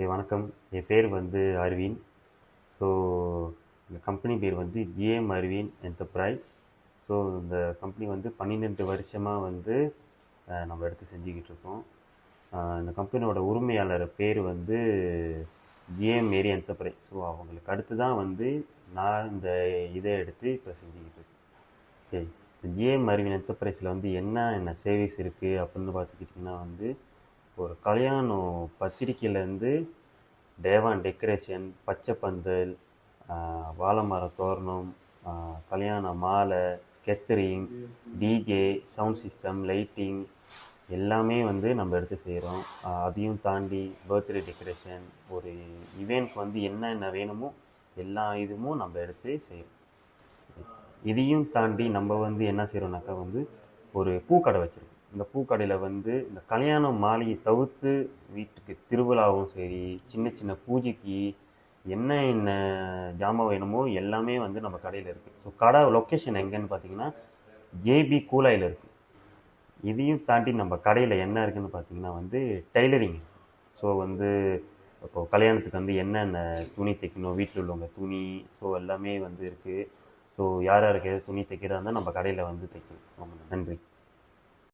வணக்கம். என் பேர் வந்து அரவிந்த். ஸோ இந்த கம்பெனி பேர் வந்து ஜிஎம் அரவிந்த் என்டர்பிரைஸ். ஸோ இந்த கம்பெனி வந்து 12 வருஷமாக வந்து நம்ம எடுத்து செஞ்சுக்கிட்டு இருக்கோம். இந்த கம்பெனியோட உரிமையாளர் பேர் வந்து ஜிஎம் மேரி என்டர்பிரைஸ். ஸோ அவங்களுக்கு அடுத்து தான் வந்து நான் இந்த இதை எடுத்து இப்போ செஞ்சுக்கிட்டு இருக்கேன். சரி, இந்த ஜிஎம் அரவிந்த் என்டர்பிரைஸில் வந்து என்ன சேவைஸ் இருக்குது அப்படின்னு பார்த்துக்கிட்டிங்கன்னா வந்து ஒரு கல்யாணம் பத்திரிக்கையிலேருந்து டேவான் டெக்கரேஷன், பச்சை பந்தல், வாழை மர தோரணம், கல்யாண மாலை, catering, DJ, sound system, lighting எல்லாமே வந்து நம்ம எடுத்து செய்கிறோம். அதையும் தாண்டி பர்த்டே டெக்கரேஷன், ஒரு இவெண்ட்க்கு வந்து என்னென்ன வேணுமோ எல்லா இதுவும் நம்ம எடுத்து செய்கிறோம். இதையும் தாண்டி நம்ம வந்து என்ன செய்கிறோம்னாக்கா வந்து ஒரு பூக்கடை வச்சுருக்கோம். இந்த பூக்கடையில் வந்து இந்த கல்யாண மாலையை தவிர்த்து வீட்டுக்கு திருவிழாவும் சரி, சின்ன சின்ன பூஜைக்கு என்ன ஜாமான் வேணுமோ எல்லாமே வந்து நம்ம கடையில் இருக்குது. ஸோ கடை லொக்கேஷன் எங்கேன்னு பார்த்தீங்கன்னா ஜேபி கூலாயில் இருக்குது. இதையும் தாண்டி நம்ம கடையில் என்ன இருக்குதுன்னு பார்த்தீங்கன்னா வந்து டெய்லரிங். ஸோ வந்து இப்போது கல்யாணத்துக்கு வந்து என்னென்ன துணி தைக்கணும், வீட்டில் உள்ளவங்க துணி, ஸோ எல்லாமே வந்து இருக்குது. ஸோ யார் யாருக்கு எது துணி தைக்கிறதா இருந்தால் நம்ம கடையில் வந்து தைக்கணும். ரொம்ப நன்றி.